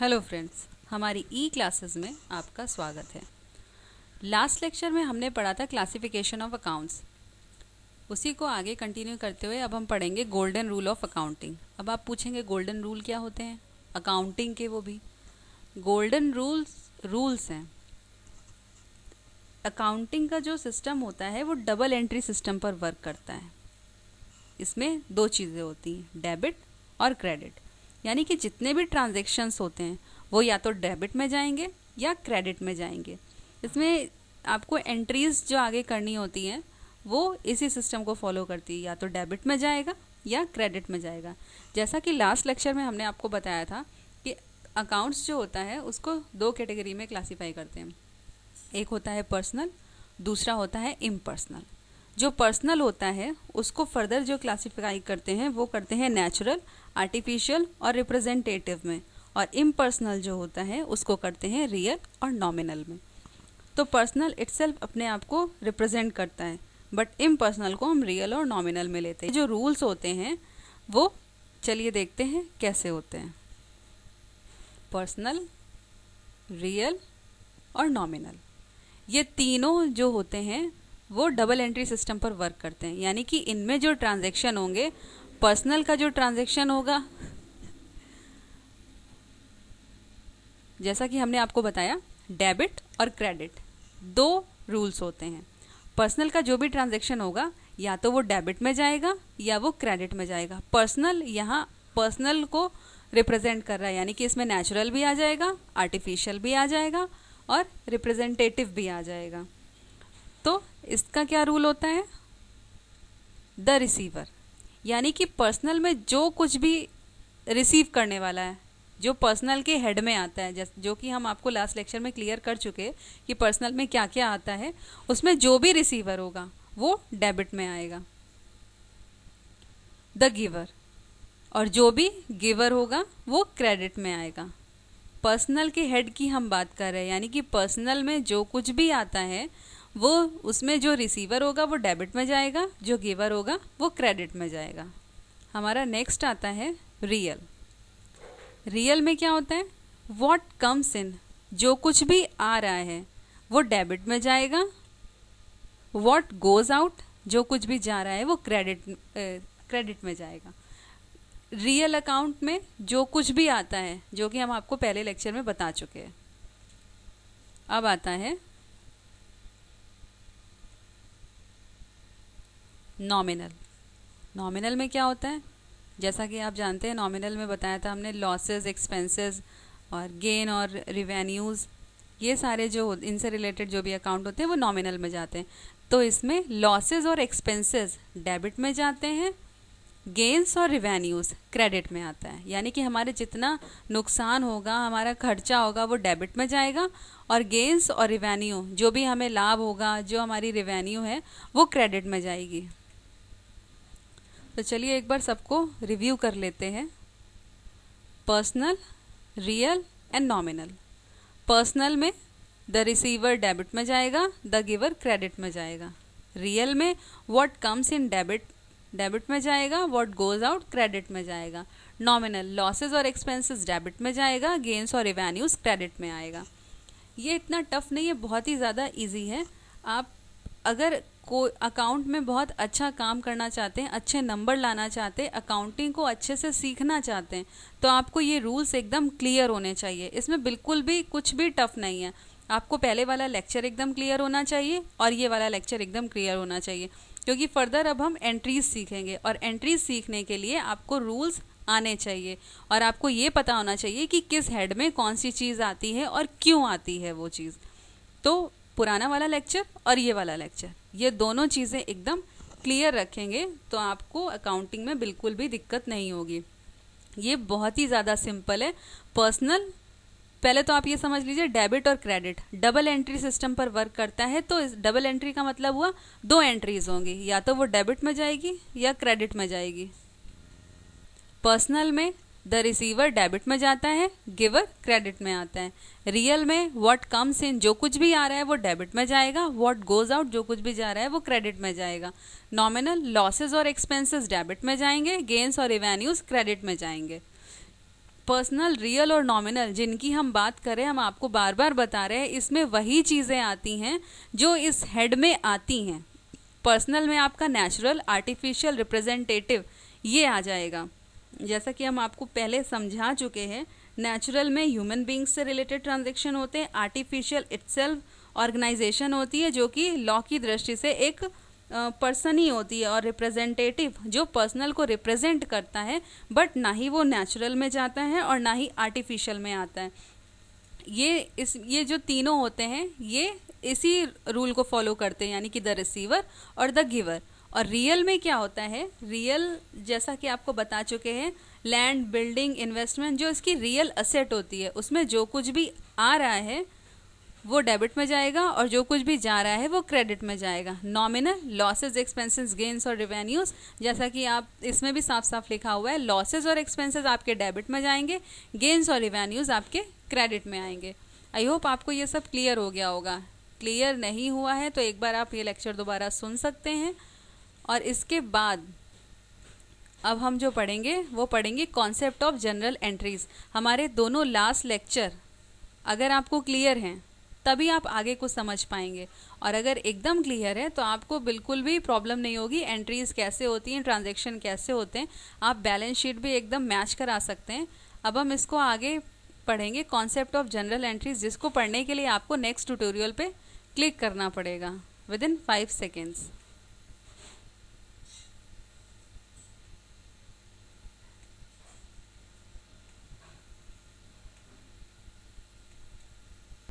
Hello friends, हमारी ई classes में आपका स्वागत है। लास्ट लेक्चर में हमने पढ़ा था क्लासिफिकेशन ऑफ अकाउंट्स। उसी को आगे कंटिन्यू करते हुए अब हम पढ़ेंगे गोल्डन रूल ऑफ अकाउंटिंग। अब आप पूछेंगे गोल्डन रूल क्या होते हैं अकाउंटिंग के। वो भी गोल्डन रूल्स हैं। अकाउंटिंग का जो सिस्टम होता है वो डबल एंट्री सिस्टम पर वर्क करता है। इसमें दो चीज़ें होती हैं, डेबिट और क्रेडिट। यानी कि जितने भी ट्रांजैक्शंस होते हैं वो या तो डेबिट में जाएंगे या क्रेडिट में जाएंगे। इसमें आपको एंट्रीज जो आगे करनी होती हैं वो इसी सिस्टम को फॉलो करती है, या तो डेबिट में जाएगा या क्रेडिट में जाएगा। जैसा कि लास्ट लेक्चर में हमने आपको बताया था कि अकाउंट्स जो होता है उसको दो कैटेगरी में क्लासीफाई करते हैं। एक होता है पर्सनल, दूसरा होता है इम्पर्सनल। जो पर्सनल होता है उसको फर्दर जो क्लासीफाई करते हैं वो करते हैं नेचुरल, आर्टिफिशियल और रिप्रेजेंटेटिव में, और इम्पर्सनल जो होता है उसको करते हैं रियल और नॉमिनल में। तो पर्सनल इटसेल्फ अपने आप को रिप्रेजेंट करता है, बट इम्पर्सनल को हम रियल और नॉमिनल में लेते हैं। जो रूल्स होते हैं वो चलिए देखते हैं कैसे होते हैं। पर्सनल, रियल और नॉमिनल, ये तीनों जो होते हैं वो डबल एंट्री सिस्टम पर वर्क करते हैं। यानी कि इनमें जो ट्रांजैक्शन होंगे, पर्सनल का जो ट्रांजैक्शन होगा, जैसा कि हमने आपको बताया डेबिट और क्रेडिट दो रूल्स होते हैं। पर्सनल का जो भी ट्रांजैक्शन होगा या तो वो डेबिट में जाएगा या वो क्रेडिट में जाएगा। पर्सनल यहाँ पर्सनल को रिप्रेजेंट कर रहा है, यानी कि इसमें नेचुरल भी आ जाएगा, आर्टिफिशियल भी आ जाएगा और रिप्रेजेंटेटिव भी आ जाएगा। तो इसका क्या रूल होता है? द रिसीवर, यानी कि पर्सनल में जो कुछ भी रिसीव करने वाला है, जो पर्सनल के हेड में आता है, जो कि हम आपको लास्ट लेक्चर में क्लियर कर चुके कि पर्सनल में क्या क्या आता है, उसमें जो भी रिसीवर होगा वो डेबिट में आएगा। द गिवर, और जो भी गिवर होगा वो क्रेडिट में आएगा। पर्सनल के हेड की हम बात कर रहे हैं, यानी कि पर्सनल में जो कुछ भी आता है वो उसमें जो रिसीवर होगा वो डेबिट में जाएगा, जो गिवर होगा वो क्रेडिट में जाएगा। हमारा नेक्स्ट आता है रियल। रियल में क्या होता है? व्हाट कम्स इन, जो कुछ भी आ रहा है वो डेबिट में जाएगा। व्हाट गोज आउट, जो कुछ भी जा रहा है वो क्रेडिट में जाएगा। रियल अकाउंट में जो कुछ भी आता है, जो कि हम आपको पहले लेक्चर में बता चुके हैं। अब आता है नॉमिनल। नॉमिनल में क्या होता है? जैसा कि आप जानते हैं, नॉमिनल में बताया था हमने लॉसेस, एक्सपेंसेस और गेन और रिवेन्यूज़, ये सारे जो इनसे रिलेटेड जो भी अकाउंट होते हैं वो नॉमिनल में जाते हैं। तो इसमें लॉसेस और एक्सपेंसेस डेबिट में जाते हैं, गेन्स और रिवेन्यूज़ क्रेडिट में आता है। यानी कि हमारे जितना नुकसान होगा, हमारा खर्चा होगा वो डेबिट में जाएगा, और गेन्स और रिवेन्यू, जो भी हमें लाभ होगा, जो हमारी रिवेन्यू है वो क्रेडिट में जाएगी। तो चलिए एक बार सबको रिव्यू कर लेते हैं। Personal, real and nominal. Personal में द रिसीवर डेबिट में जाएगा, द गिवर क्रेडिट में जाएगा। रियल में व्हाट कम्स इन डेबिट में जाएगा, व्हाट गोज आउट क्रेडिट में जाएगा। नॉमिनल लॉसेस और एक्सपेंसेस डेबिट में जाएगा, गेन्स और रिवेन्यूज क्रेडिट में आएगा। ये इतना टफ नहीं है, बहुत ही ज़्यादा इजी है। आप अगर कोई अकाउंट में बहुत अच्छा काम करना चाहते हैं, अच्छे नंबर लाना चाहते हैं, अकाउंटिंग को अच्छे से सीखना चाहते हैं, तो आपको ये रूल्स एकदम क्लियर होने चाहिए। इसमें बिल्कुल भी कुछ भी टफ नहीं है। आपको पहले वाला लेक्चर एकदम क्लियर होना चाहिए और ये वाला लेक्चर एकदम क्लियर होना चाहिए, क्योंकि फर्दर अब हम एंट्रीज सीखेंगे, और एंट्रीज सीखने के लिए आपको रूल्स आने चाहिए और आपको ये पता होना चाहिए कि किस हेड में कौन सी चीज़ आती है और क्यों आती है वो चीज़। तो पुराना वाला लेक्चर और ये वाला लेक्चर, ये दोनों चीज़ें एकदम क्लियर रखेंगे तो आपको अकाउंटिंग में बिल्कुल भी दिक्कत नहीं होगी। ये बहुत ही ज़्यादा सिंपल है। पर्सनल, पहले तो आप ये समझ लीजिए, डेबिट और क्रेडिट डबल एंट्री सिस्टम पर वर्क करता है। तो इस डबल एंट्री का मतलब हुआ दो एंट्रीज होंगी, या तो वो डेबिट में जाएगी या क्रेडिट में जाएगी। पर्सनल में द रिसीवर डेबिट में जाता है, गिवर क्रेडिट में आता है। रियल में व्हाट कम्स इन, जो कुछ भी आ रहा है वो डेबिट में जाएगा, व्हाट गोज आउट, जो कुछ भी जा रहा है वो क्रेडिट में जाएगा। नॉमिनल लॉसेस और एक्सपेंसेस डेबिट में जाएंगे, गेन्स और रिवेन्यूज क्रेडिट में जाएंगे। पर्सनल, रियल और नॉमिनल जिनकी हम बात करें, हम आपको बार बार बता रहे हैं, इसमें वही चीज़ें आती हैं जो इस हेड में आती हैं। पर्सनल में आपका नेचुरल, आर्टिफिशियल, रिप्रेजेंटेटिव ये आ जाएगा। जैसा कि हम आपको पहले समझा चुके हैं, नेचुरल में ह्यूमन बींग्स से रिलेटेड ट्रांजेक्शन होते हैं, आर्टिफिशियल इटसेल्फ ऑर्गेनाइजेशन होती है जो कि लॉ की दृष्टि से एक पर्सन ही होती है, और रिप्रेजेंटेटिव जो पर्सनल को रिप्रेजेंट करता है, बट ना ही वो नेचुरल में जाता है और ना ही आर्टिफिशियल में आता है। ये जो तीनों होते हैं ये इसी रूल को फॉलो करते हैं, यानी कि द रिसीवर और द गिवर। और रियल में क्या होता है, रियल जैसा कि आपको बता चुके हैं, लैंड, बिल्डिंग, इन्वेस्टमेंट जो इसकी रियल असेट होती है, उसमें जो कुछ भी आ रहा है वो डेबिट में जाएगा और जो कुछ भी जा रहा है वो क्रेडिट में जाएगा। नॉमिनल, लॉसेज, एक्सपेंसेस, गेन्स और रिवेन्यूज, जैसा कि आप इसमें भी साफ साफ लिखा हुआ है, लॉसेज और एक्सपेंसेस आपके डेबिट में जाएंगे, गेन्स और रिवेन्यूज आपके क्रेडिट में आएंगे। आई होप आपको ये सब क्लियर हो गया होगा। क्लियर नहीं हुआ है तो एक बार आप ये लेक्चर दोबारा सुन सकते हैं। और इसके बाद अब हम जो पढ़ेंगे वो पढ़ेंगे कॉन्सेप्ट ऑफ जनरल एंट्रीज। हमारे दोनों लास्ट लेक्चर अगर आपको क्लियर हैं तभी आप आगे कुछ समझ पाएंगे, और अगर एकदम क्लियर है तो आपको बिल्कुल भी प्रॉब्लम नहीं होगी। एंट्रीज कैसे होती हैं, ट्रांजैक्शन कैसे होते हैं, आप बैलेंस शीट भी एकदम मैच करा सकते हैं। अब हम इसको आगे पढ़ेंगे कॉन्सेप्ट ऑफ जनरल एंट्रीज, जिसको पढ़ने के लिए आपको नेक्स्ट ट्यूटोरियल पे क्लिक करना पड़ेगा विद इन 5 सेकेंड्स।